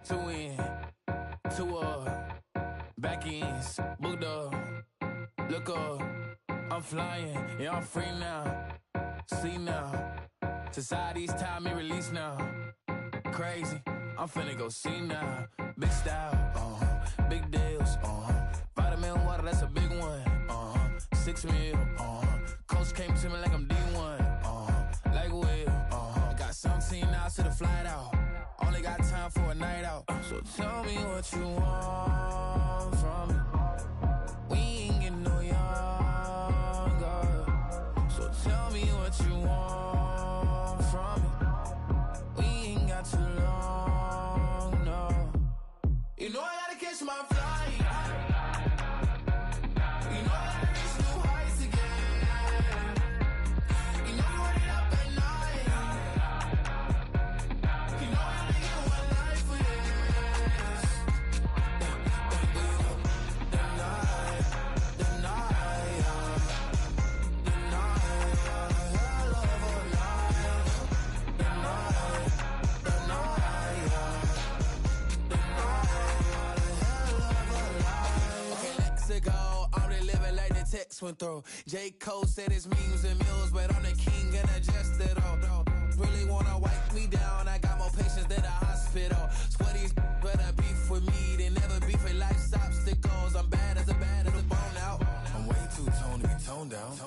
two in, two back ends, booked up, look up, I'm flying, yeah, I'm free now, see now, society's time me release now, crazy, I'm finna go see now, big style, big deals, vitamin water, that's a big one, 6 mil, coach came to me like I'm D1, like Will, got 17 hours to the flight out, only got time for a night out, so tell me what you want from me, we ain't getting no younger, so tell me what you want from me, we ain't got too long, no, you know I gotta catch my flight. Went through. J. Cole said it's memes and mills, but I'm the king and adjust it all. Really wanna wipe me down, I got more patience than a hospital. Sweaty better beef with me than never beef with life's obstacles. I'm bad as a bone out. I'm way too toned to be toned down.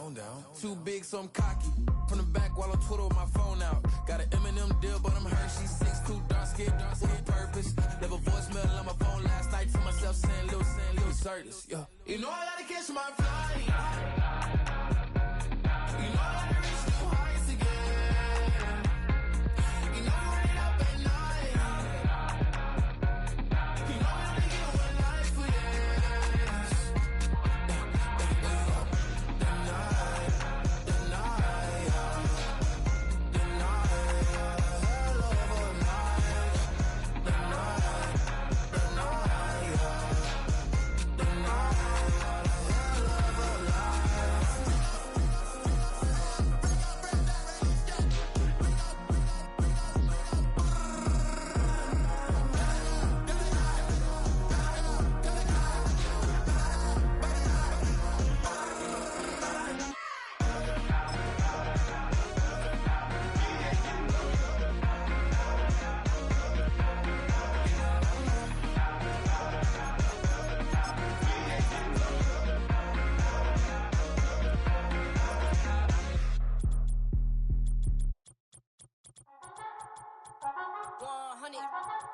Too big, so I'm cocky. From the back while I'm Twitter with my phone out. Got an Eminem deal, but I'm Hershey 6'2", dark skin with purpose. Never voicemail on my phone last night to myself saying Lil Curtis, yeah. You know I gotta catch my flight. You know I gotta reach new heights again. You know I ain't up at night. You know I only get one life for this. The night, hell of a night. The night.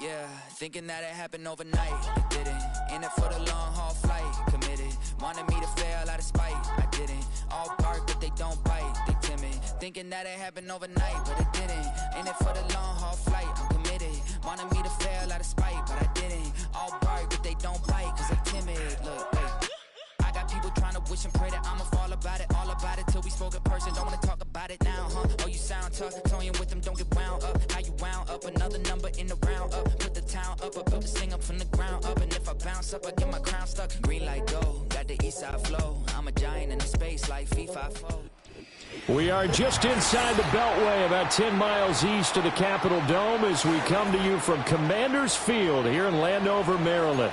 Yeah, thinking that it happened overnight, it didn't. In it for the long haul flight, committed. Wanted me to fail out of spite, I didn't. All bark but they don't bite, they timid. Thinking that it happened overnight, but it didn't. In it for the long haul flight, I'm committed. Wanted me to fail out of spite, but I didn't. All bark but they don't bite, cause they timid. Look, wait. I got people trying to wish and pray that I'ma fall about it. All about it till we spoke in person, don't wanna talk about it now, huh? Oh, you sound tough, toying with them, don't get wound up. How you wound up, another number in the round up. Put the town up, I built this thing up from the ground up. And if I bounce up, I get my crown stuck. Green light go, got the east side flow. I'm a giant in the space like FIFA 4. We are just inside the Beltway, about 10 miles east of the Capitol Dome as we come to you from Commanders Field here in Landover, Maryland.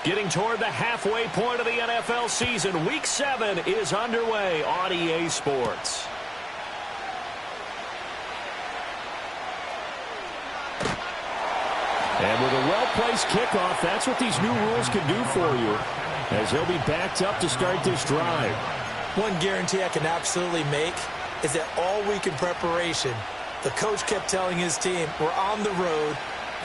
Getting toward the halfway point of the NFL season, Week 7 is underway on EA Sports. And with a well-placed kickoff, that's what these new rules can do for you, as he'll be backed up to start this drive. One guarantee I can absolutely make is that all week in preparation, the coach kept telling his team, we're on the road,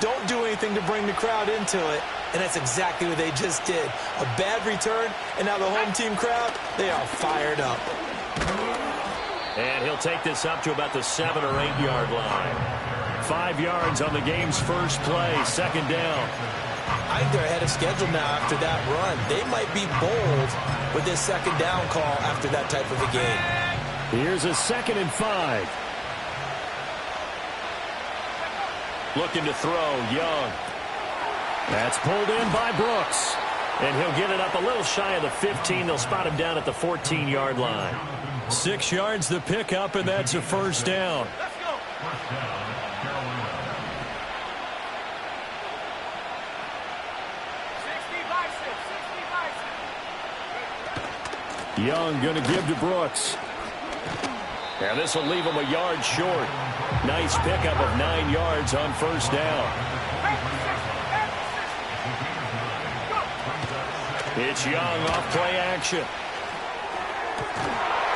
don't do anything to bring the crowd into it. And that's exactly what they just did. A bad return, and now the home team crowd, they are fired up. And he'll take this up to about the 7 or 8 yard line. 5 yards on the game's first play, second down. I think they're ahead of schedule now after that run. They might be bold with this second down call after that type of a game. Here's a 2nd and 5. Looking to throw, Young. That's pulled in by Brooks. And he'll get it up a little shy of the 15. They'll spot him down at the 14-yard line. 6 yards the pickup, and that's a first down. Young going to give to Brooks. And this will leave him a yard short. Nice pickup of 9 yards on first down. It's Young off play action.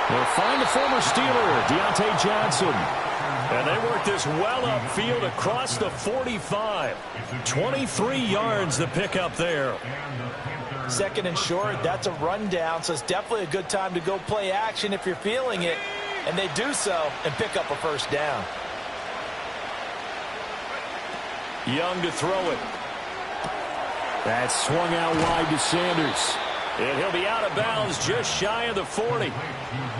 They'll find the former Steeler, Deontay Johnson. And they work this well upfield across the 45. 23 yards the pickup there. 2nd and short, that's a rundown, so it's definitely a good time to go play action if you're feeling it. And they do so and pick up a first down. Young to throw it. That's swung out wide to Sanders. And he'll be out of bounds just shy of the 40.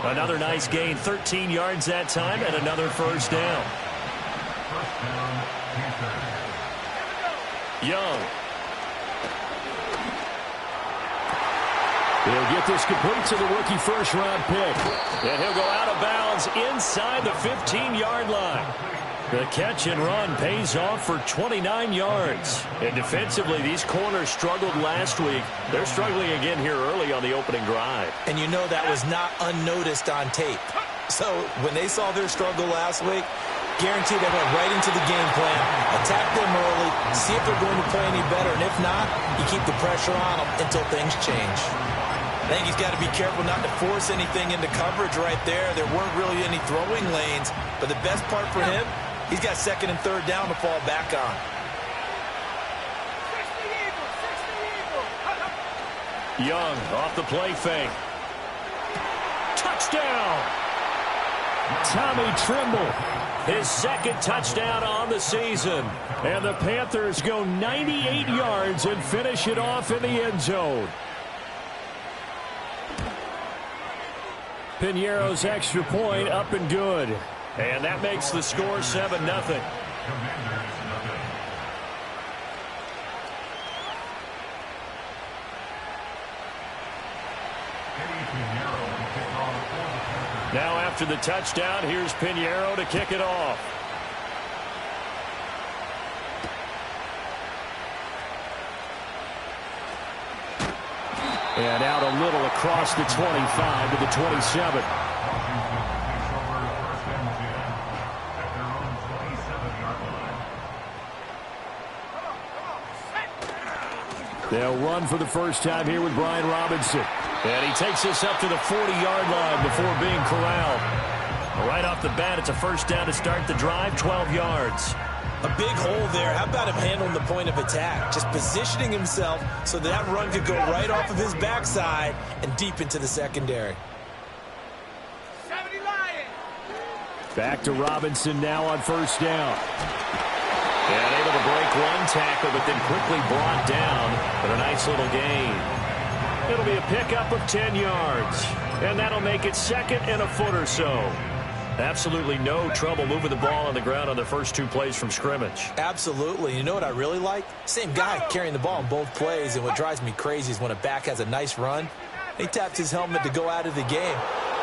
Another nice gain, 13 yards that time, and another first down. Young. He'll get this complete to the rookie first-round pick. And he'll go out of bounds inside the 15-yard line. The catch and run pays off for 29 yards. And defensively, these corners struggled last week. They're struggling again here early on the opening drive. And you know that was not unnoticed on tape. So when they saw their struggle last week, guaranteed they went right into the game plan, attack them early, see if they're going to play any better. And if not, you keep the pressure on them until things change. I think he's got to be careful not to force anything into coverage right there. There weren't really any throwing lanes. But the best part for him, he's got 2nd and 3rd down to fall back on. Young off the play fake. Touchdown! Tommy Trimble, his 2nd touchdown on the season. And the Panthers go 98 yards and finish it off in the end zone. Piñeiro's extra point up and good. And that makes the score 7-0. Now after the touchdown, here's Piñeiro to kick it off. And out a little across the 25 to the 27. They'll run for the first time here with Brian Robinson. And he takes this up to the 40-yard line before being corralled. Right off the bat, it's a first down to start the drive, 12 yards. A big hole there. How about him handling the point of attack? Just positioning himself so that run could go right off of his backside and deep into the secondary. Back to Robinson now on first down. And able to break one tackle, but then quickly brought down. But a nice little gain. It'll be a pickup of 10 yards. And that'll make it 2nd and a foot or so. Absolutely no trouble moving the ball on the ground on the first 2 plays from scrimmage. Absolutely. You know what I really like? Same guy carrying the ball in both plays. And what drives me crazy is when a back has a nice run, he taps his helmet to go out of the game.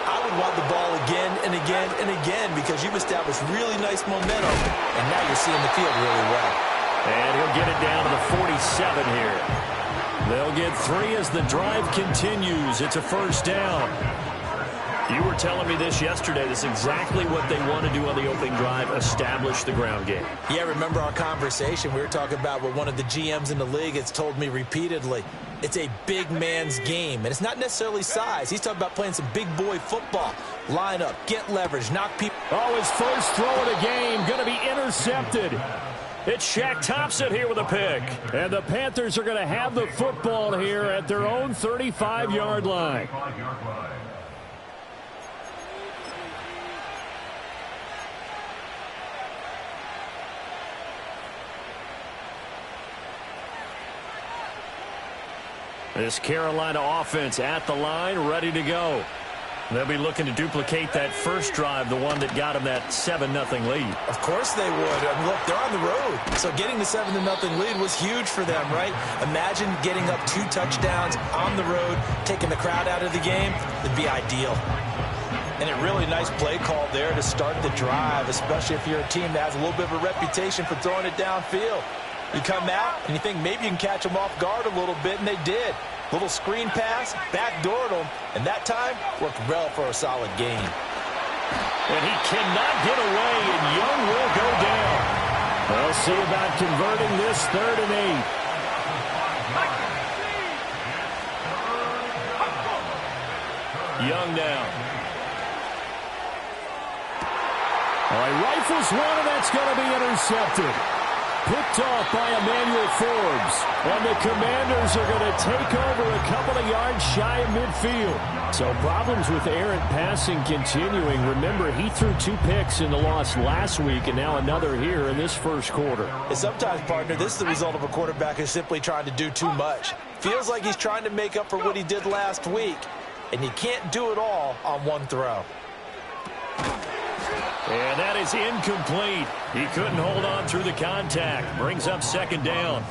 I would want the ball again and again and again because you've established really nice momentum, and now you're seeing the field really well. And he'll get it down to the 47 here. They'll get 3 as the drive continues. It's a first down. You were telling me this yesterday. This is exactly what they want to do on the opening drive, establish the ground game. Yeah, remember our conversation? We were talking about what one of the GMs in the league has told me repeatedly. It's a big man's game, and it's not necessarily size. He's talking about playing some big boy football. Line up, get leverage, knock people. Oh, his first throw of the game going to be intercepted. It's Shaq Thompson here with a pick. And the Panthers are going to have the football here at their own 35-yard line. This Carolina offense at the line, ready to go. They'll be looking to duplicate that first drive, the one that got them that 7-0 lead. Of course they would. I mean, look, they're on the road. So getting the 7-0 lead was huge for them, right? Imagine getting up 2 touchdowns on the road, taking the crowd out of the game. It'd be ideal. And a really nice play call there to start the drive, especially if you're a team that has a little bit of a reputation for throwing it downfield. You come out and you think maybe you can catch them off guard a little bit, and they did. Little screen pass, backdoored them, and that time worked well for a solid gain. And he cannot get away, and Young will go down. We'll see about converting this 3rd and 8. Young now. All right, rifles one, and that's going to be intercepted. Picked off by Emmanuel Forbes. And the Commanders are going to take over a couple of yards shy of midfield. So problems with errant passing continuing. Remember, he threw 2 picks in the loss last week, and now another here in this first quarter. And sometimes, partner, this is the result of a quarterback who's simply trying to do too much. Feels like he's trying to make up for what he did last week, and you can't do it all on one throw. And that is incomplete. He couldn't hold on through the contact. Brings up 2nd down.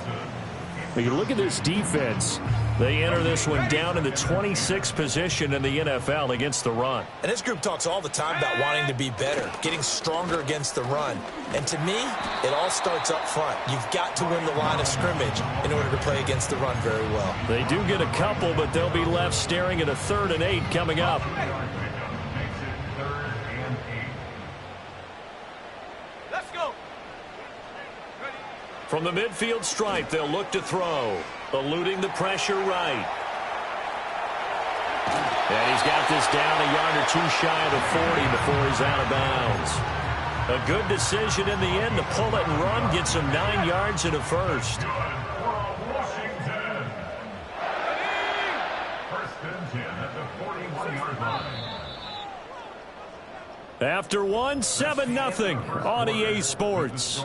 When you look at this defense, they enter this one down in the 26th position in the NFL against the run. And this group talks all the time about wanting to be better, getting stronger against the run. And to me, it all starts up front. You've got to win the line of scrimmage in order to play against the run very well. They do get a couple, but they'll be left staring at a 3rd and 8 coming up. From the midfield stripe, they'll look to throw. Eluding the pressure right. And he's got this down a yard or 2 shy of the 40 before he's out of bounds. A good decision in the end to pull it and run, gets him 9 yards and a first. After 1, 7-0 on EA Sports.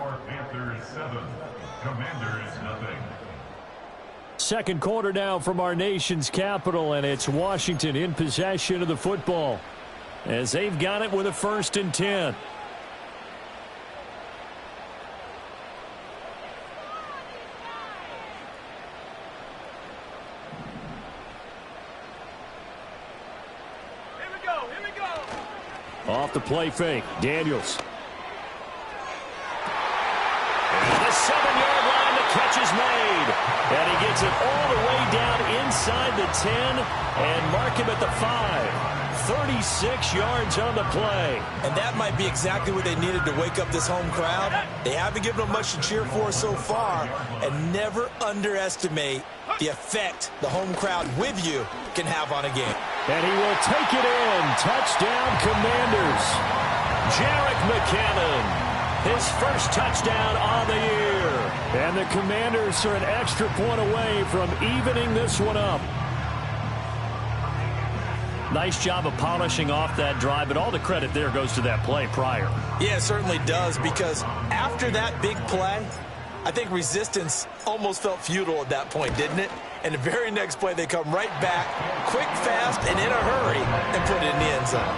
Second quarter now from our nation's capital, and it's Washington in possession of the football as they've got it with a 1st and 10. Here we go. Off the play fake, Daniels. And the 7-yard line, the catch is made. And he gets it all the way down inside the 10 and mark him at the 5. 36 yards on the play. And that might be exactly what they needed to wake up this home crowd. They haven't given them much to cheer for so far, and never underestimate the effect the home crowd with you can have on a game. And he will take it in. Touchdown, Commanders. Jerick McKinnon, his first touchdown on the year. And the Commanders are an extra point away from evening this one up. Nice job of polishing off that drive, but all the credit there goes to that play prior. Yeah, it certainly does, because after that big play, I think resistance almost felt futile at that point, didn't it? And the very next play, they come right back, quick, fast, and in a hurry, and put it in the end zone.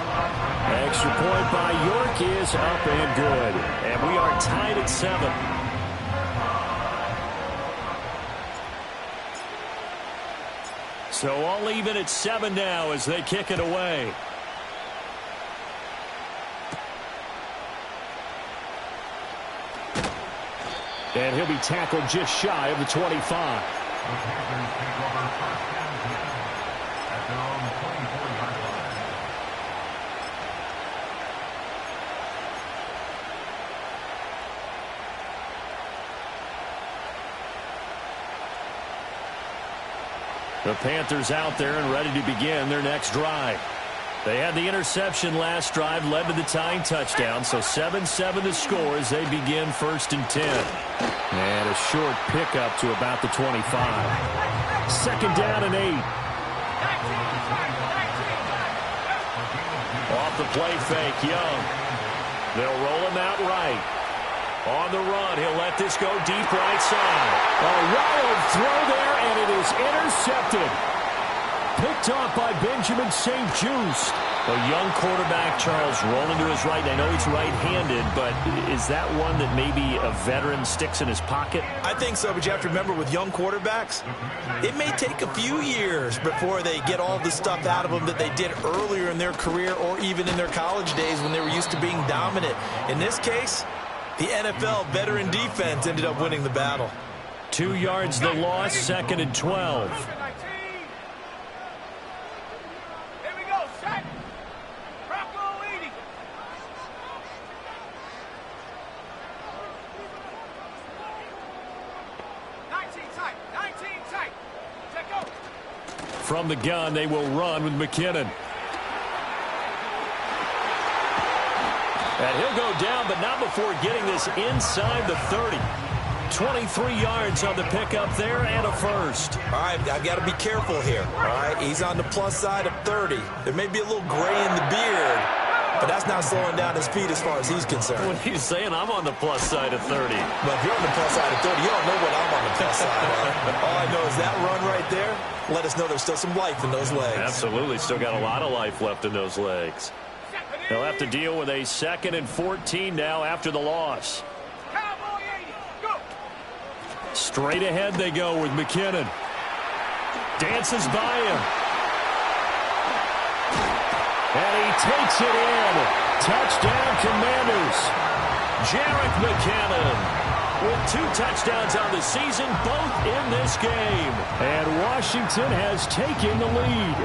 Extra point by York is up and good. And we are tied at 7. So all even at 7 now as they kick it away. And he'll be tackled just shy of the 25. The Panthers out there and ready to begin their next drive. They had the interception last drive, led to the tying touchdown, so 7-7 the score as they begin 1st and 10. And a short pickup to about the 25. 2nd down and 8. Off the play fake, Young. They'll roll him out right. On the run, he'll let this go deep right side. A wild throw there, and it is intercepted. Picked off by Benjamin St. Just. A young quarterback, Charles, rolling to his right. I know he's right-handed, but is that one that maybe a veteran sticks in his pocket? I think so, but you have to remember with young quarterbacks, it may take a few years before they get all the stuff out of them that they did earlier in their career or even in their college days when they were used to being dominant. In this case, the NFL veteran defense ended up winning the battle. 2 yards the loss, 2nd and 12. From the gun, they will run with McKinnon. And he'll go down, but not before getting this inside the 30. 23 yards on the pickup there and a first. All right, I've got to be careful here. All right, he's on the plus side of 30. There may be a little gray in the beard, but that's not slowing down his feet as far as he's concerned. What are you saying? I'm on the plus side of 30. But if you're on the plus side of 30, you don't know what I'm on the plus side of. All I know is that run right there let us know there's still some life in those legs. Absolutely, still got a lot of life left in those legs. They'll have to deal with a 2nd and 14 now after the loss. Straight ahead they go with McKinnon. Dances by him. And he takes it in. Touchdown, Commanders. Jerick McKinnon with 2 touchdowns on the season, both in this game. And Washington has taken the lead.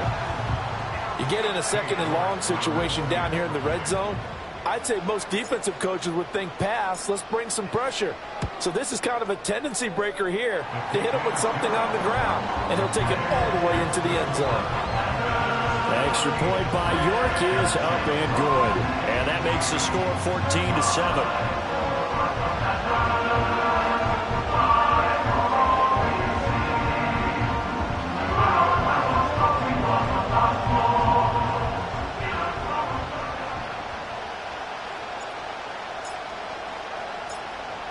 You get in a 2nd and long situation down here in the red zone, I'd say most defensive coaches would think pass, let's bring some pressure. So this is kind of a tendency breaker here to hit him with something on the ground, and he'll take it all the way into the end zone. Extra point by York is up and good. And that makes the score 14-7.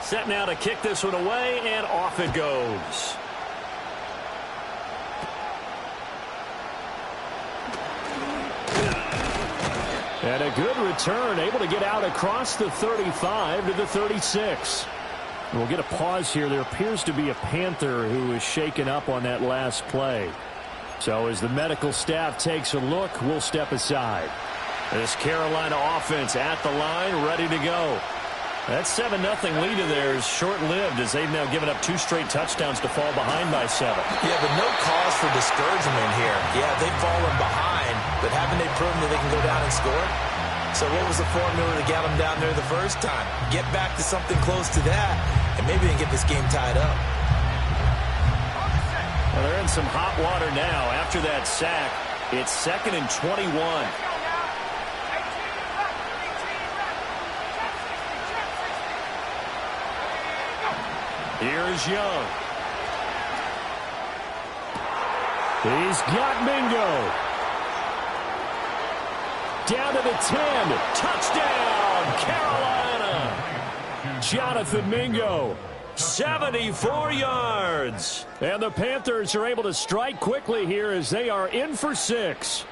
Set now to kick this one away, and off it goes. And a good return, able to get out across the 35 to the 36. We'll get a pause here. There appears to be a Panther who is shaken up on that last play. So as the medical staff takes a look, we'll step aside. This Carolina offense at the line, ready to go. That 7-0 lead of theirs short-lived as they've now given up 2 straight touchdowns to fall behind by 7. Yeah, but no cause for discouragement here. Yeah, they've fallen behind, but haven't they proven that they can go down and score? So what was the formula to get them down there the first time? Get back to something close to that, and maybe they can get this game tied up. Well, they're in some hot water now. After that sack, it's 2nd and 21. Here's Young. He's got Mingo. Down to the 10. Touchdown, Carolina. Jonathan Mingo. 74 yards. And the Panthers are able to strike quickly here as they are in for 6.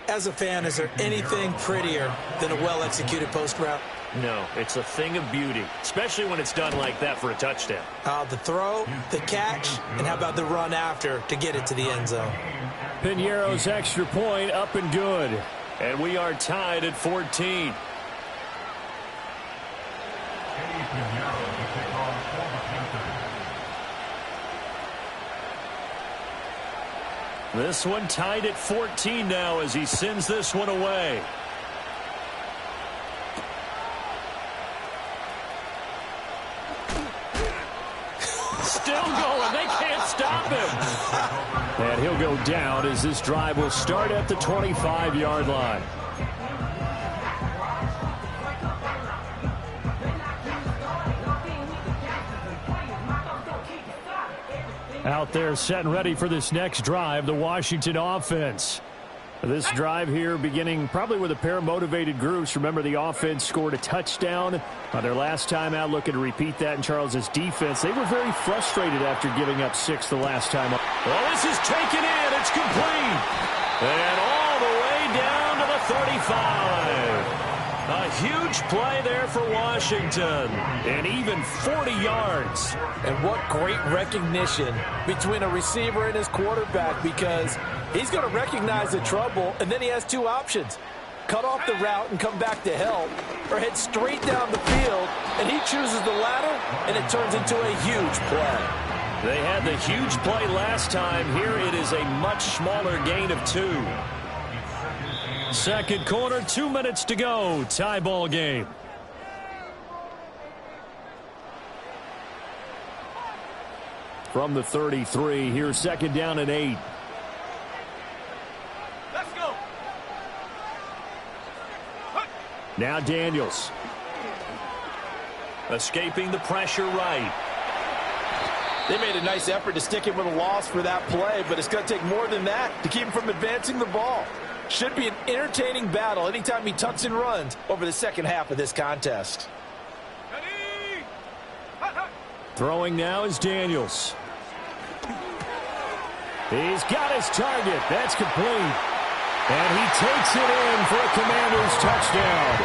As a fan, is there anything prettier than a well-executed post route? No, it's a thing of beauty, especially when it's done like that for a touchdown. The throw, the catch, and how about the run after to get it to the end zone? Piñeiro's extra point up and good. And we are tied at 14. This one tied at 14 now as he sends this one away. Still going. They can't stop him. And he'll go down as this drive will start at the 25-yard line. Out there set and ready for this next drive, the Washington offense. This drive here beginning probably with a pair of motivated groups. Remember, the offense scored a touchdown on their last time out, looking to repeat that in Charles's defense. They were very frustrated after giving up 6 the last time. Well, this is taken in. It's complete. And all the way down to the 35. A huge play there for Washington. And even 40 yards. And what great recognition between a receiver and his quarterback, because he's going to recognize the trouble, and then he has 2 options. Cut off the route and come back to help, or head straight down the field, and he chooses the latter, and it turns into a huge play. They had the huge play last time. Here it is a much smaller gain of 2. Second quarter, 2 minutes to go. Tie ball game. From the 33, here's second down and 8. Let's go. Now Daniels. Escaping the pressure right. They made a nice effort to stick him with a loss for that play, but it's going to take more than that to keep him from advancing the ball. Should be an entertaining battle anytime he tucks and runs over the second half of this contest. Throwing now is Daniels. He's got his target. That's complete. And he takes it in for a Commanders touchdown.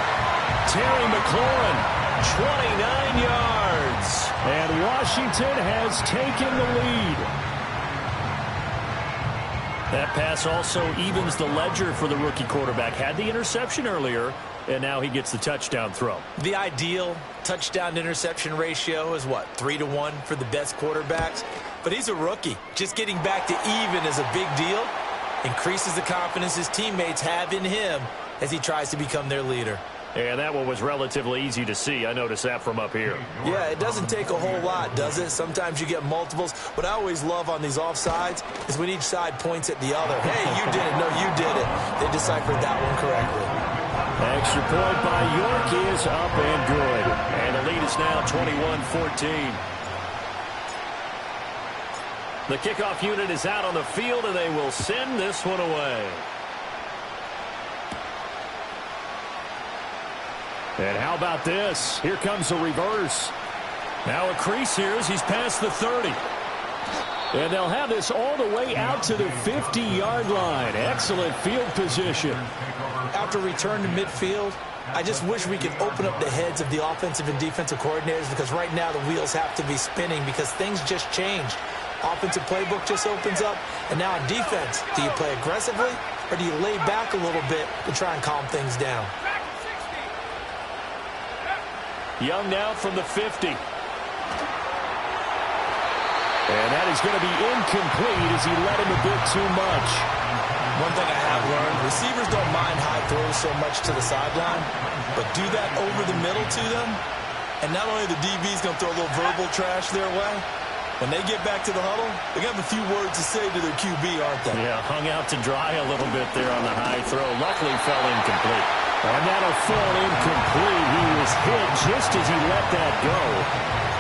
Terry McLaurin, 29 yards. And Washington has taken the lead. That pass also evens the ledger for the rookie quarterback. Had the interception earlier, and now he gets the touchdown throw. The ideal touchdown-interception ratio is, what, 3-to-1 for the best quarterbacks? But he's a rookie. Just getting back to even is a big deal. Increases the confidence his teammates have in him as he tries to become their leader. Yeah, that one was relatively easy to see. I noticed that from up here. Yeah, it doesn't take a whole lot, does it? Sometimes you get multiples. What I always love on these offsides is when each side points at the other. Hey, you did it. No, you did it. They deciphered that one correctly. Extra point by York is up and good. And the lead is now 21-14. The kickoff unit is out on the field, and they will send this one away. And how about this? Here comes a reverse. Now a crease here as he's past the 30. And they'll have this all the way out to the 50-yard line. Excellent field position. After return to midfield, I just wish we could open up the heads of the offensive and defensive coordinators, because right now the wheels have to be spinning because things just changed. Offensive playbook just opens up, and now on defense, do you play aggressively or do you lay back a little bit to try and calm things down? Young now from the 50. And that is going to be incomplete as he led him a bit too much. One thing I have learned, receivers don't mind high throws so much to the sideline, but do that over the middle to them, and not only the DB's going to throw a little verbal trash their way, when they get back to the huddle, they got a few words to say to their QB, aren't they? Yeah, hung out to dry a little bit there on the high throw. Luckily fell incomplete. And that'll fall incomplete. He was hit just as he let that go.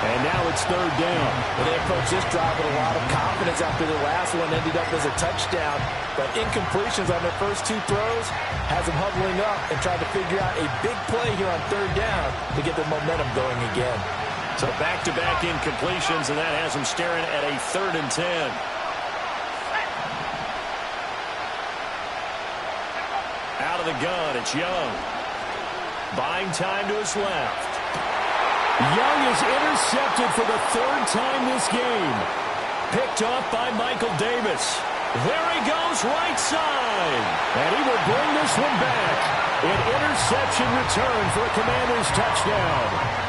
And now it's third down. Well, they approach this drive with a lot of confidence after the last one ended up as a touchdown. But incompletions on their first 2 throws has them huddling up and trying to figure out a big play here on third down to get their momentum going again. So back-to-back incompletions, and that has them staring at a 3rd and 10. Out of the gun, it's Young. Buying time to his left. Young is intercepted for the 3rd time this game. Picked off by Michael Davis. There he goes, right side. And he will bring this one back. An interception return for a Commanders touchdown.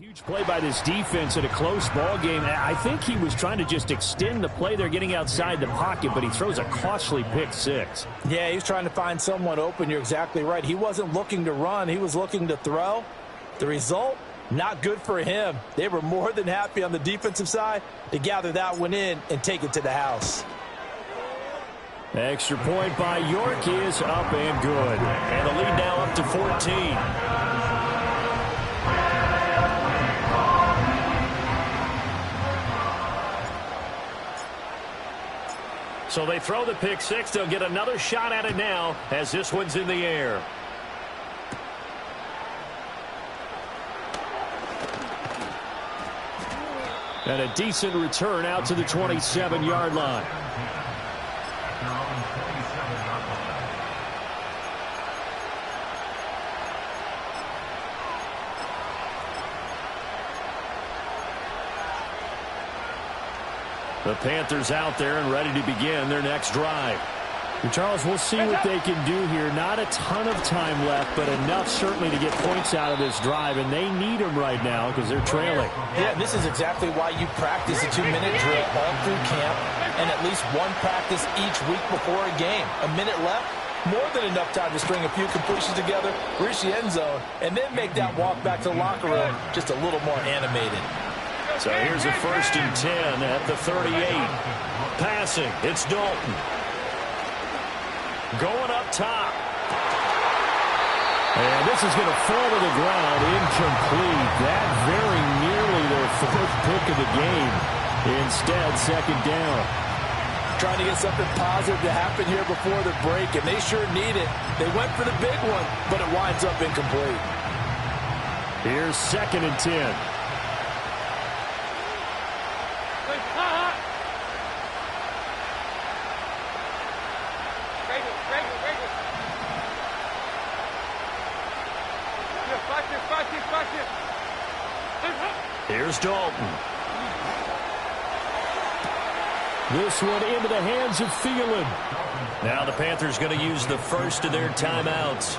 Huge play by this defense in a close ball game. I think he was trying to just extend the play. They're getting outside the pocket, but he throws a costly pick six. Yeah, he's trying to find someone open. You're exactly right. He wasn't looking to run. He was looking to throw. The result, not good for him. They were more than happy on the defensive side to gather that one in and take it to the house. Extra point by York is up and good. And the lead now up to 14. So they throw the pick six. They'll get another shot at it now as this one's in the air. And a decent return out to the 27-yard line. The Panthers out there and ready to begin their next drive. And Charles, we'll see what they can do here. Not a ton of time left, but enough certainly to get points out of this drive, and they need them right now because they're trailing. Yeah, this is exactly why you practice a 2-minute drill all through camp and at least one practice each week before a game. A minute left, more than enough time to string a few completions together, reach the end zone, and then make that walk back to the locker room just a little more animated. So here's a 1st and 10 at the 38. Passing, it's Dalton. Going up top. And this is going to fall to the ground, incomplete. That very nearly their 4th pick of the game. Instead, 2nd down. Trying to get something positive to happen here before the break, and they sure need it. They went for the big one, but it winds up incomplete. Here's 2nd and 10. Here's Dalton. This one into the hands of Thielen. Now the Panthers going to use the first of their timeouts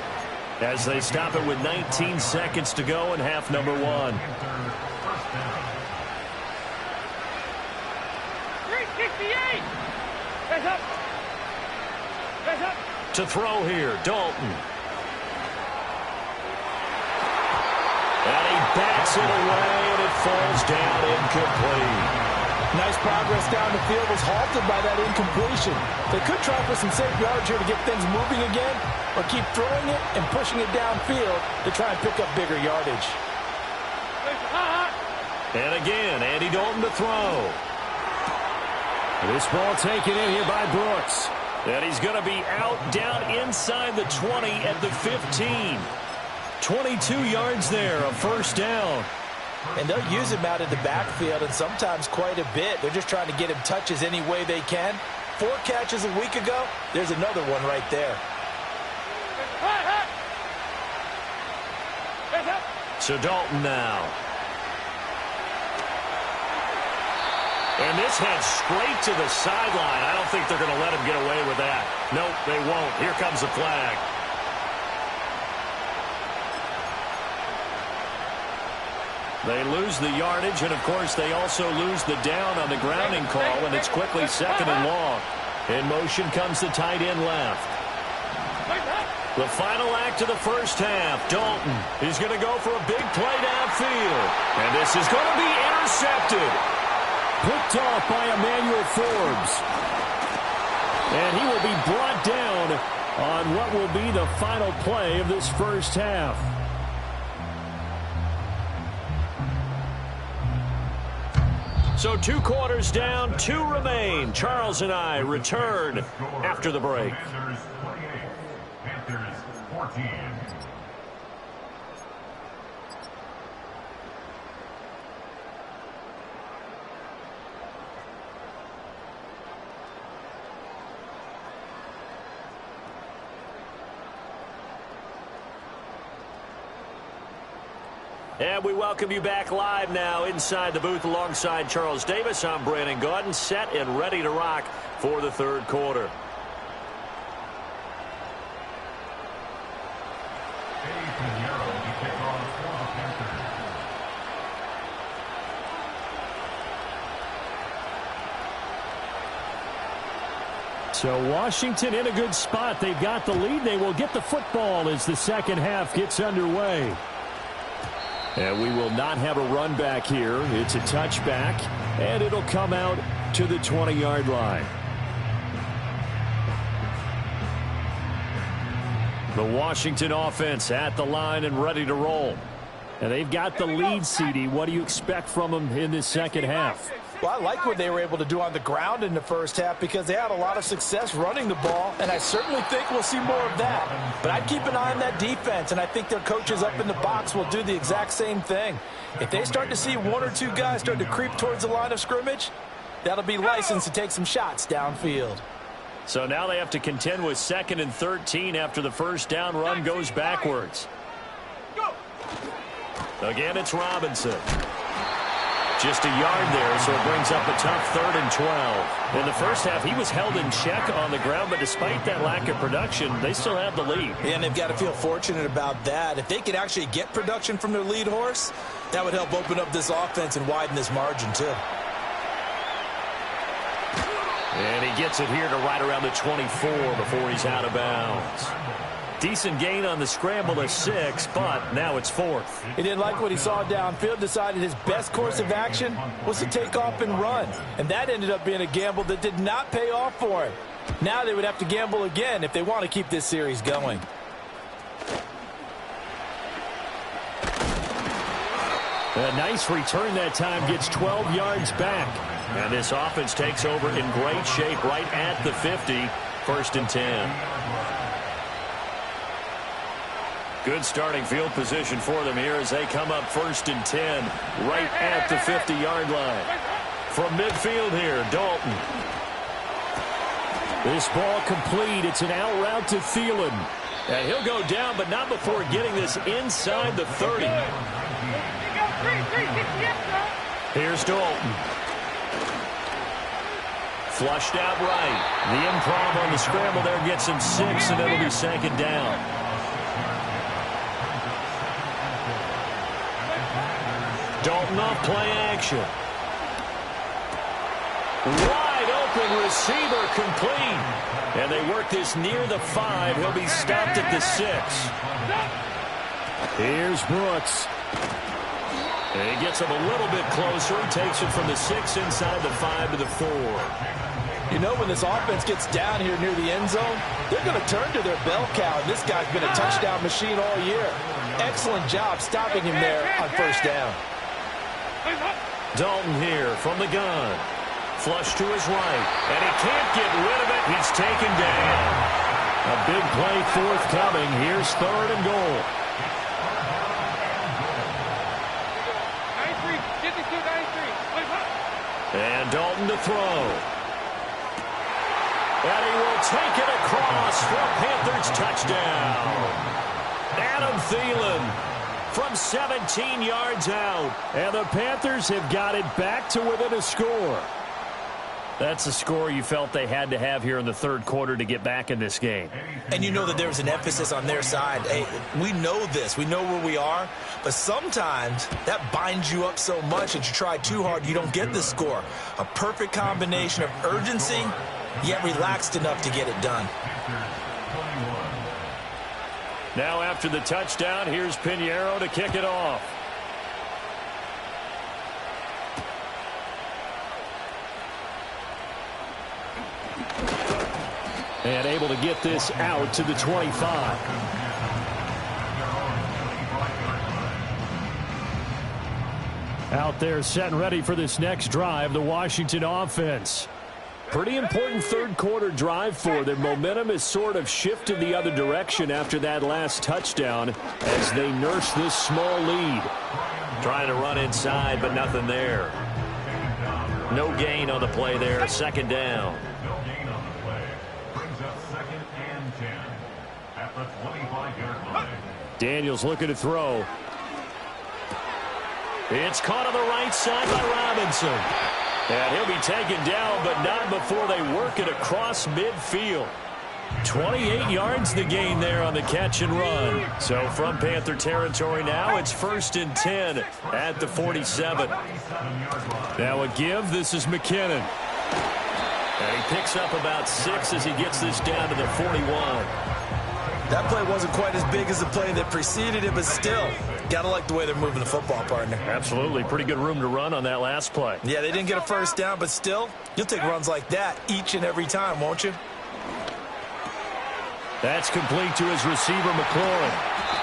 as they stop it with 19 seconds to go in half number 1. To throw here, Dalton. And he bats it away, and it falls down incomplete. Nice progress down the field was halted by that incompletion. They could try for some safe yards here to get things moving again, or keep throwing it and pushing it downfield to try and pick up bigger yardage. And again, Andy Dalton to throw. This ball taken in here by Brooks. And he's going to be out down inside the 20 at the 15. 22 yards there, a 1st down. And they'll use him out in the backfield, and sometimes quite a bit. They're just trying to get him touches any way they can. 4 catches a week ago. There's another one right there. So Dalton now. And this heads straight to the sideline. I don't think they're going to let him get away with that. Nope, they won't. Here comes the flag. They lose the yardage, and, of course, they also lose the down on the grounding call, and it's quickly 2nd and long. In motion comes the tight end left. The final act of the first half. Dalton is going to go for a big play downfield. And this is going to be intercepted. Picked off by Emmanuel Forbes. And he will be brought down on what will be the final play of this first half. So 2 quarters down, 2 remain. Charles and I return after the break. Panthers 14. And we welcome you back live now inside the booth alongside Charles Davis. I'm Brandon Gaudin, set and ready to rock for the 3rd quarter. So Washington in a good spot. They've got the lead. They will get the football as the second half gets underway. And we will not have a run back here. It's a touchback, and it'll come out to the 20-yard line. The Washington offense at the line and ready to roll. And they've got the lead, CD. What do you expect from them in this second half? Well, I like what they were able to do on the ground in the first half because they had a lot of success running the ball, and I certainly think we'll see more of that. But I'd keep an eye on that defense, and I think their coaches up in the box will do the exact same thing. If they start to see one or two guys start to creep towards the line of scrimmage, that'll be licensed to take some shots downfield. So now they have to contend with 2nd and 13 after the first down run goes backwards. Again, it's Robinson. Just a yard there, so it brings up a tough 3rd and 12. In the first half, he was held in check on the ground, but despite that lack of production, they still have the lead. Yeah, and they've got to feel fortunate about that. If they could actually get production from their lead horse, that would help open up this offense and widen this margin, too. And he gets it here to right around the 24 before he's out of bounds. Decent gain on the scramble of 6, but now it's 4th. He didn't like what he saw downfield, decided his best course of action was to take off and run. And that ended up being a gamble that did not pay off for him. Now they would have to gamble again if they want to keep this series going. A nice return that time, gets 12 yards back. And this offense takes over in great shape right at the 50, 1st and 10. Good starting field position for them here as they come up 1st and 10 right at the 50-yard line. From midfield here, Dalton. This ball complete. It's an out route to Thielen. And he'll go down, but not before getting this inside the 30. Here's Dalton. Flushed out right. The improv on the scramble there gets him 6, and it'll be 2nd down. Dalton off play action. Wide open receiver complete. And they work this near the 5. He'll be stopped at the 6. Here's Brooks. And he gets him a little bit closer. He takes it from the 6 inside the 5 to the 4. You know, when this offense gets down here near the end zone, they're going to turn to their bell cow, and this guy's been a touchdown machine all year. Excellent job stopping him there on 1st down. Dalton here from the gun. Flush to his right. And he can't get rid of it. He's taken down. A big play forthcoming. Here's 3rd and goal. And Dalton to throw. And he will take it across for a Panthers touchdown. Adam Thielen from 17 yards out. And the Panthers have got it back to within a score. That's a score you felt they had to have here in the 3rd quarter to get back in this game. And you know that there's an emphasis on their side. Hey, we know this. We know where we are. But sometimes that binds you up so much that you try too hard, you don't get the score. A perfect combination of urgency, yet relaxed enough to get it done. Now after the touchdown, here's Pinheiro to kick it off. And able to get this out to the 25. Out there set and ready for this next drive, the Washington offense. Pretty important 3rd quarter drive for them. Momentum has sort of shifted the other direction after that last touchdown as they nurse this small lead. Trying to run inside, but nothing there. No gain on the play there. 2nd down. Daniels looking to throw. It's caught on the right side by Robinson. And he'll be taken down, but not before they work it across midfield. 28 yards the gain there on the catch and run. So from Panther territory now, it's 1st and 10 at the 47. Now a give. This is McKinnon. And he picks up about 6 as he gets this down to the 41. That play wasn't quite as big as the play that preceded it, but still, got to like the way they're moving the football, partner. Absolutely. Pretty good room to run on that last play. Yeah, they didn't get a first down, but still, you'll take runs like that each and every time, won't you? That's complete to his receiver, McLaurin.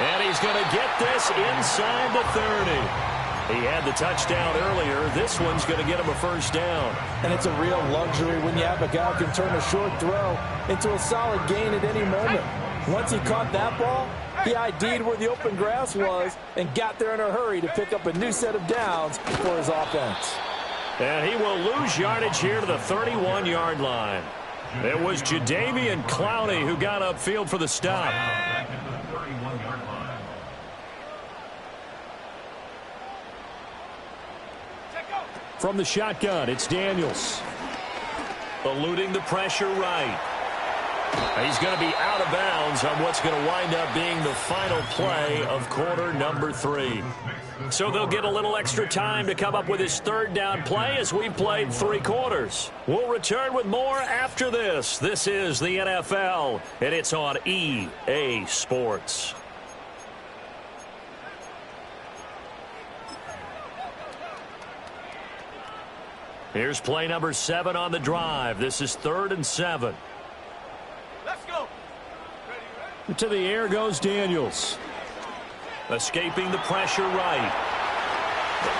And he's going to get this inside the 30. He had the touchdown earlier. This one's going to get him a first down. And it's a real luxury when you have a guy who can turn a short throw into a solid gain at any moment. Once he caught that ball, he ID'd where the open grass was and got there in a hurry to pick up a new set of downs for his offense. And he will lose yardage here to the 31-yard line. It was Jadeveon Clowney who got upfield for the stop. From the shotgun, it's Daniels. Eluding the pressure right. He's going to be out of bounds on what's going to wind up being the final play of quarter number 3. So they'll get a little extra time to come up with his third down play as we've played 3 quarters. We'll return with more after this. This is the NFL, and it's on EA Sports. Here's play number 7 on the drive. This is 3rd and 7. Let's go. To the air goes Daniels. Escaping the pressure right.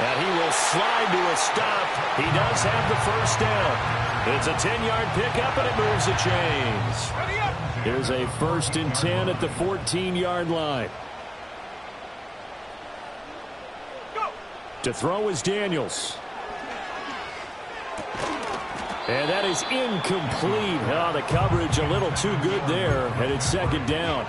And he will slide to a stop. He does have the first down. It's a 10-yard pickup, and it moves the chains. Here's a 1st and 10 at the 14-yard line. Go. To throw is Daniels. And that is incomplete. Oh, the coverage a little too good there, and it's 2nd down.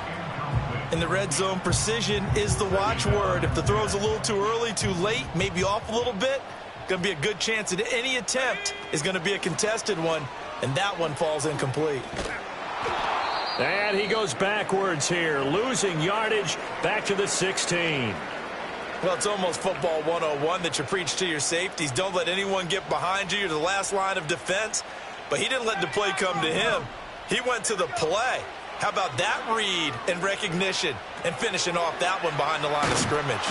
In the red zone, precision is the watchword. If the throw's a little too early, too late, maybe off a little bit, going to be a good chance that any attempt is going to be a contested one, and that one falls incomplete. And he goes backwards here, losing yardage back to the 16. Well, it's almost football 101 that you preach to your safeties. Don't let anyone get behind you. You're the last line of defense. But he didn't let the play come to him. He went to the play. How about that read and recognition and finishing off that one behind the line of scrimmage?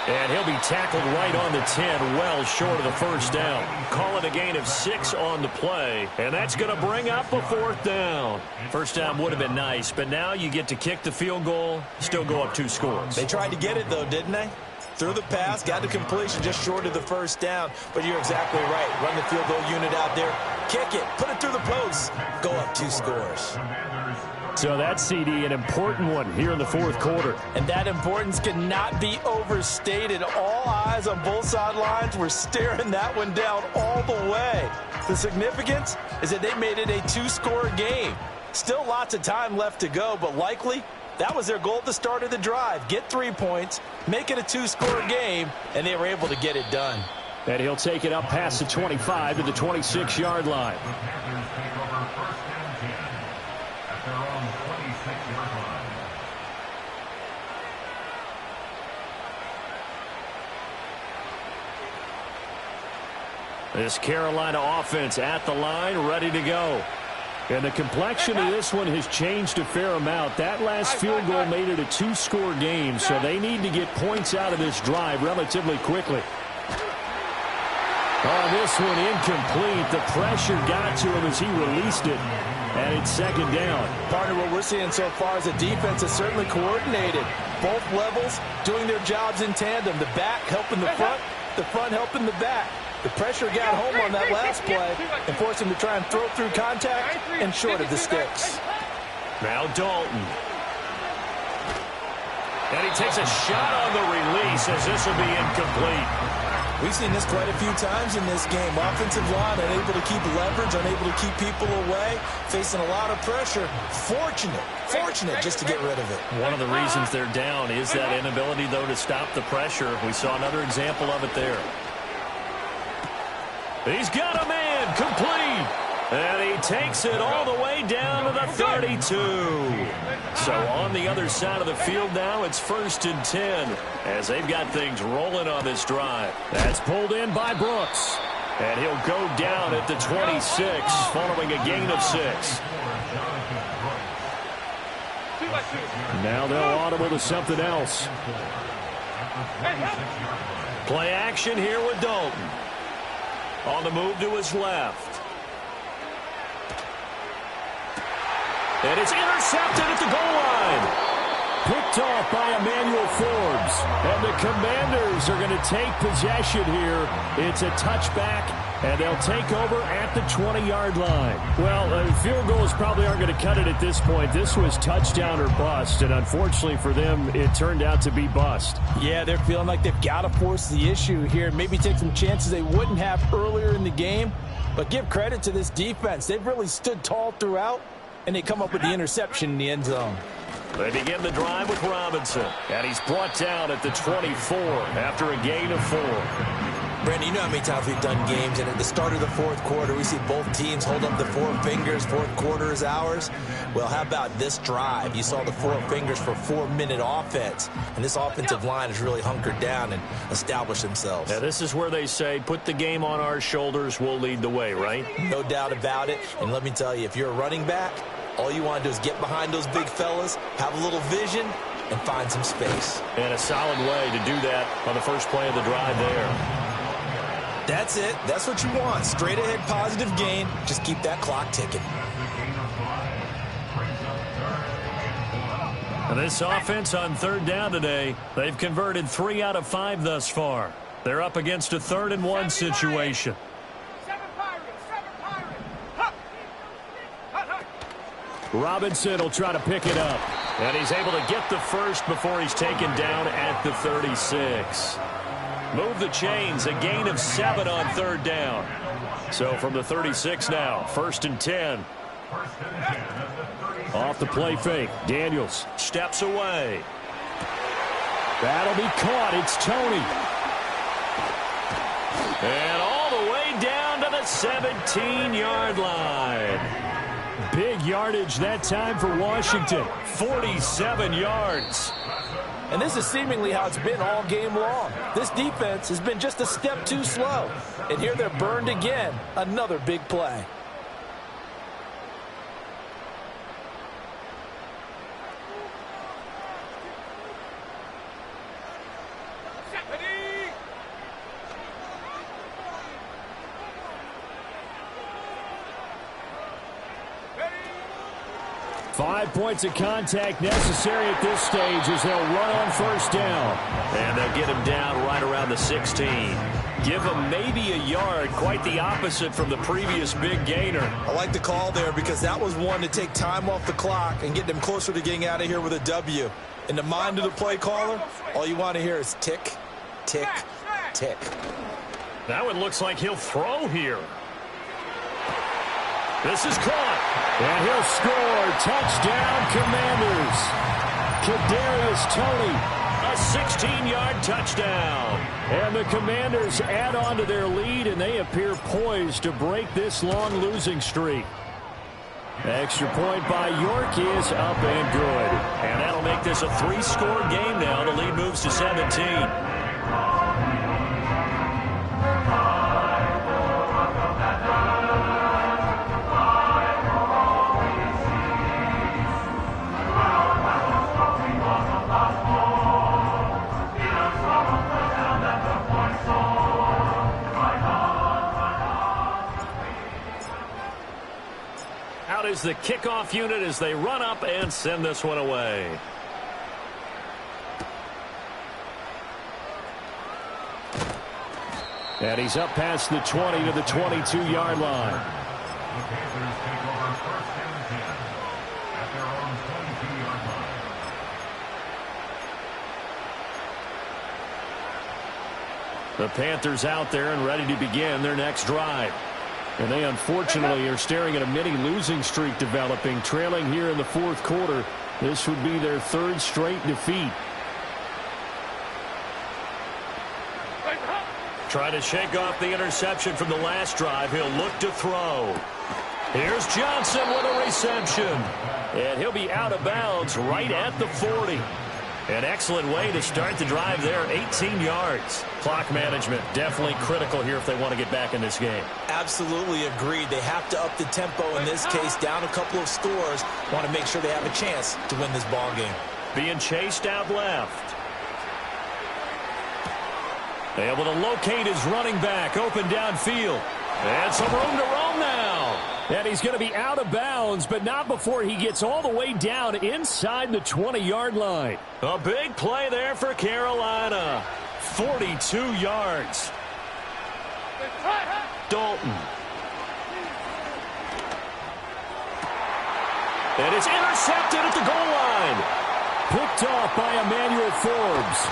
And he'll be tackled right on the 10, well short of the first down. Call it a gain of 6 on the play, and that's going to bring up a 4th down. First down would have been nice, but now you get to kick the field goal, still go up 2 scores. They tried to get it, though, didn't they? Threw the pass, got the completion just short of the first down. But you're exactly right. Run the field goal unit out there. Kick it. Put it through the post. Go up 2 scores. So that CD, an important one here in the 4th quarter. And that importance cannot be overstated. All eyes on both sidelines were staring that one down all the way. The significance is that they made it a 2-score game. Still lots of time left to go, but likely that was their goal at the start of the drive. Get 3 points, make it a 2-score game, and they were able to get it done. And he'll take it up past the 25 to the 26-yard line. This Carolina offense at the line, ready to go. And the complexion of this one has changed a fair amount. That last field goal made it a 2-score game, so they need to get points out of this drive relatively quickly. Oh, this one incomplete. The pressure got to him as he released it, and it's 2nd down. Partner, what we're seeing so far is the defense is certainly coordinated. Both levels doing their jobs in tandem. The back helping the front helping the back. The pressure got home on that last play and forced him to try and throw through contact and short of the sticks. Now Dalton. And he takes a shot on the release as this will be incomplete. We've seen this quite a few times in this game. Offensive line unable to keep leverage, unable to keep people away, facing a lot of pressure. Fortunate just to get rid of it. One of the reasons they're down is that inability, though, to stop the pressure. We saw another example of it there. He's got a man, complete. And he takes it all the way down to the 32. So on the other side of the field now, it's 1st and 10 as they've got things rolling on this drive. That's pulled in by Brooks. And he'll go down at the 26 following a gain of 6. Now they'll audible to something else. Play action here with Dalton. On the move to his left. And it's intercepted at the goal line. Picked off by Emmanuel Forbes. And the Commanders are going to take possession here. It's a touchback, and they'll take over at the 20-yard line. Well, field goals probably aren't going to cut it at this point. This was touchdown or bust, and unfortunately for them, it turned out to be bust. Yeah, they're feeling like they've got to force the issue here. Maybe take some chances they wouldn't have earlier in the game. But give credit to this defense. They've really stood tall throughout, and they come up with the interception in the end zone. They begin the drive with Robinson, and he's brought down at the 24 after a gain of 4. Brandon, you know how many times we've done games, and at the start of the fourth quarter, we see both teams hold up the 4 fingers, fourth quarter is ours. Well, how about this drive? You saw the 4 fingers for 4-minute offense, and this offensive line has really hunkered down and established themselves. Now, this is where they say, put the game on our shoulders, we'll lead the way, right? No doubt about it, and let me tell you, if you're a running back, all you want to do is get behind those big fellas, have a little vision, and find some space. And a solid way to do that on the first play of the drive there. That's it. That's what you want. Straight ahead positive gain. Just keep that clock ticking. And this offense on third down today, they've converted 3 out of 5 thus far. They're up against a 3rd and 1 situation. Robinson will try to pick it up. And he's able to get the first before he's taken down at the 36. Move the chains, a gain of 7 on third down. So from the 36 now, 1st and 10. Off the play fake, Daniels Steps away. That'll be caught. It's Tony. And all the way down to the 17-yard line. Big yardage that time for Washington. 47 yards. And this is seemingly how it's been all game long. This defense has been just a step too slow. And here they're burned again. Another big play. Five points of contact necessary at this stage as they'll run on first down. And they'll get him down right around the 16. Give him maybe a yard, quite the opposite from the previous big gainer. I like the call there because that was one to take time off the clock and get them closer to getting out of here with a W. In the mind of the play caller, all you want to hear is tick, tick, tick. That one looks like he'll throw here. This is caught. And he'll score. Touchdown, Commanders. Kadarius Toney. A 16-yard touchdown. And the Commanders add on to their lead, and they appear poised to break this long losing streak. Extra point by York is up and good. And that'll make this a 3-score game now. The lead moves to 17. Is the kickoff unit as they run up and send this one away. And he's up past the 20 to the 22-yard line. The Panthers out there and ready to begin their next drive. And they unfortunately are staring at a mini losing streak developing, trailing here in the fourth quarter. This would be their 3rd straight defeat. Try to shake off the interception from the last drive. He'll look to throw. Here's Johnson with a reception. And he'll be out of bounds right at the 40. An excellent way to start the drive there, 18 yards. Clock management definitely critical here if they want to get back in this game. Absolutely agreed. They have to up the tempo in this case, down a couple of scores. Want to make sure they have a chance to win this ball game. Being chased out left. Able to locate his running back, open downfield. And some room to roam now. And he's going to be out of bounds, but not before he gets all the way down inside the 20-yard line. A big play there for Carolina. 42 yards. Dalton. And it's intercepted at the goal line. Picked off by Emmanuel Forbes.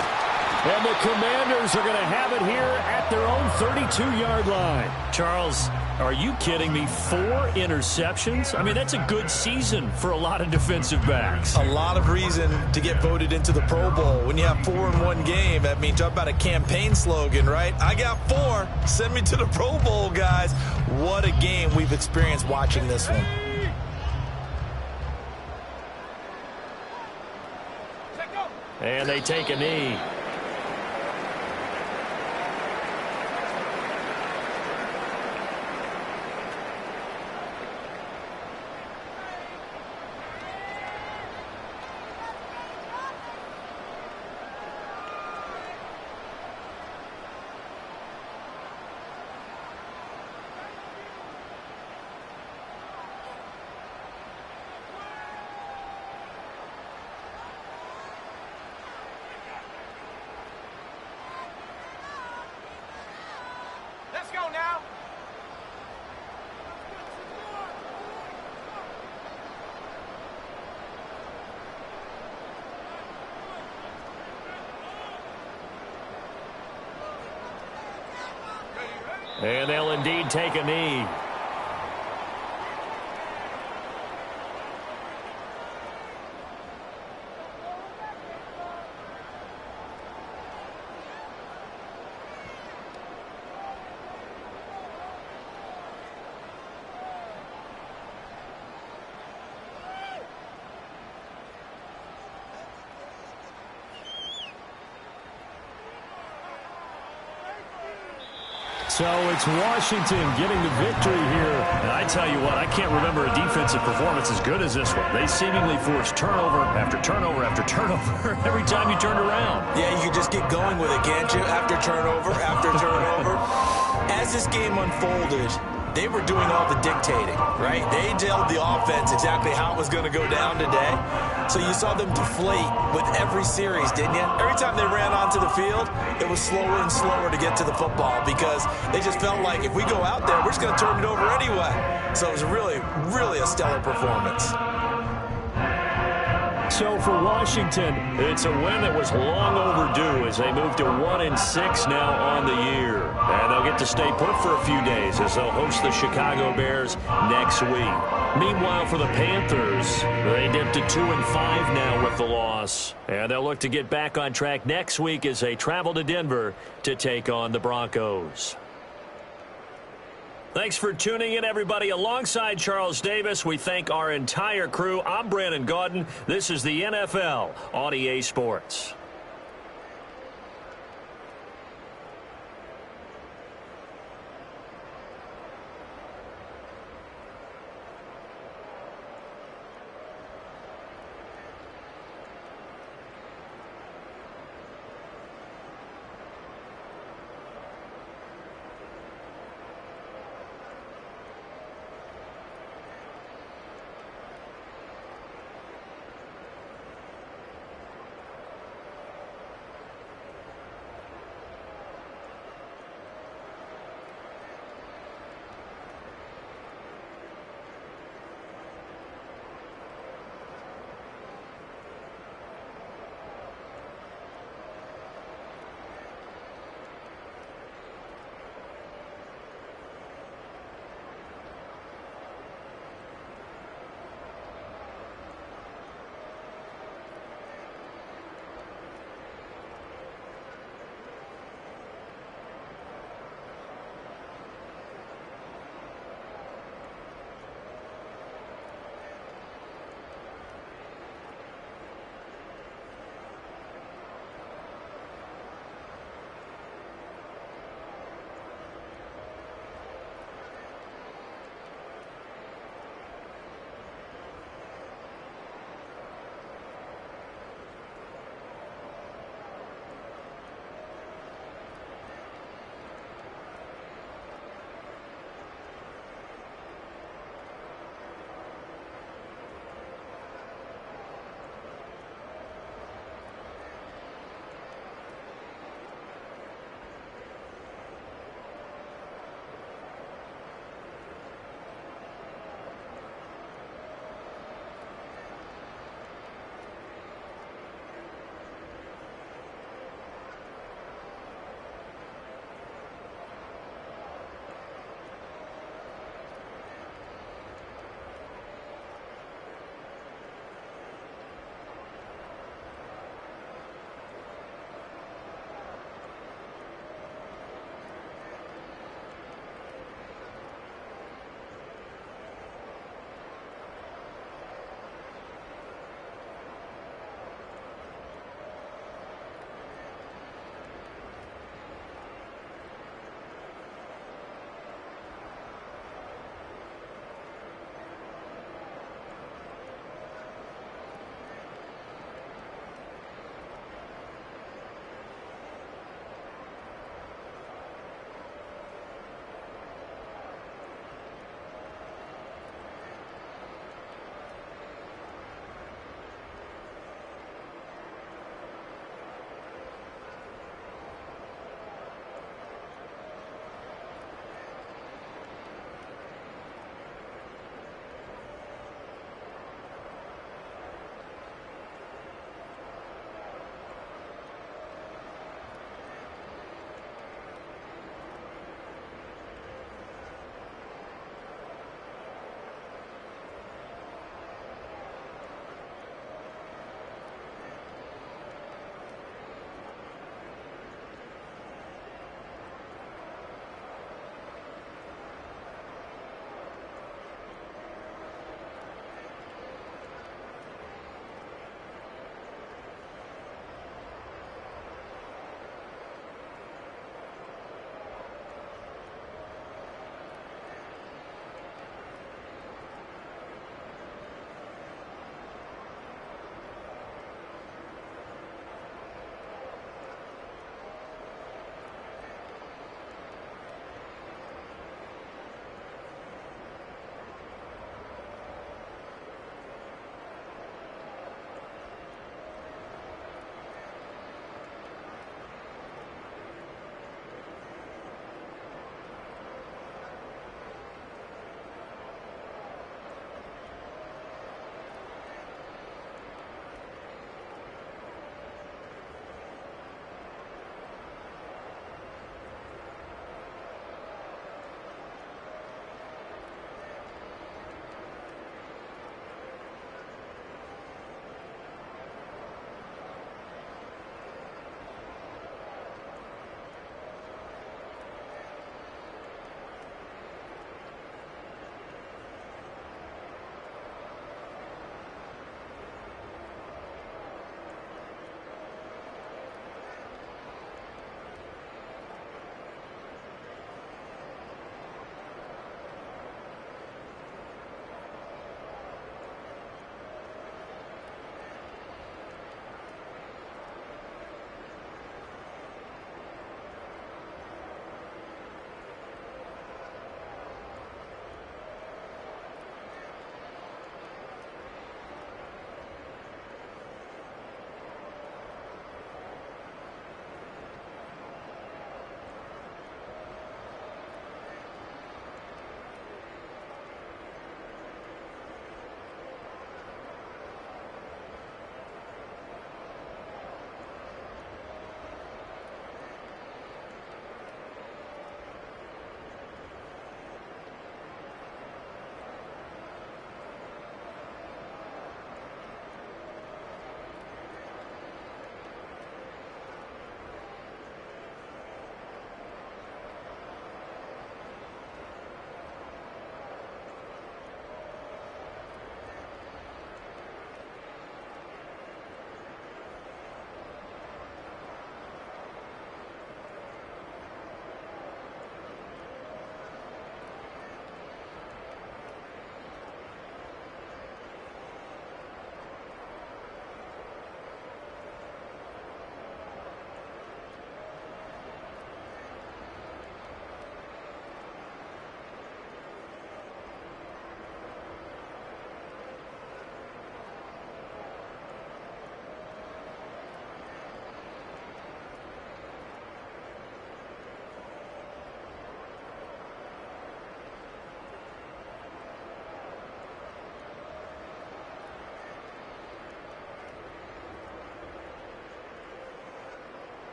And the Commanders are going to have it here at their own 32-yard line. Charles, are you kidding me? 4 interceptions? I mean, that's a good season for a lot of defensive backs. A lot of reason to get voted into the Pro Bowl. When you have 4 in one game, that means talk about a campaign slogan, right? I got 4. Send me to the Pro Bowl, guys. What a game we've experienced watching this one. And they take a knee. And they'll indeed take a knee. So it's Washington getting the victory here. And I tell you what, I can't remember a defensive performance as good as this one. They seemingly forced turnover after turnover after turnover every time you turned around. Yeah, you can just get going with it, can't you? After turnover, after turnover. As this game unfolded, they were doing all the dictating, right? They told the offense exactly how it was going to go down today. So you saw them deflate with every series, didn't you? Every time they ran onto the field, it was slower and slower to get to the football because they just felt like if we go out there, we're just going to turn it over anyway. So it was really, really a stellar performance. So for Washington, it's a win that was long overdue as they move to 1-6 now on the year. And they'll get to stay put for a few days as they'll host the Chicago Bears next week. Meanwhile, for the Panthers, they dipped to 2-5 now with the loss. And they'll look to get back on track next week as they travel to Denver to take on the Broncos. Thanks for tuning in, everybody. Alongside Charles Davis, we thank our entire crew. I'm Brandon Gaudin. This is the NFL on EA Sports.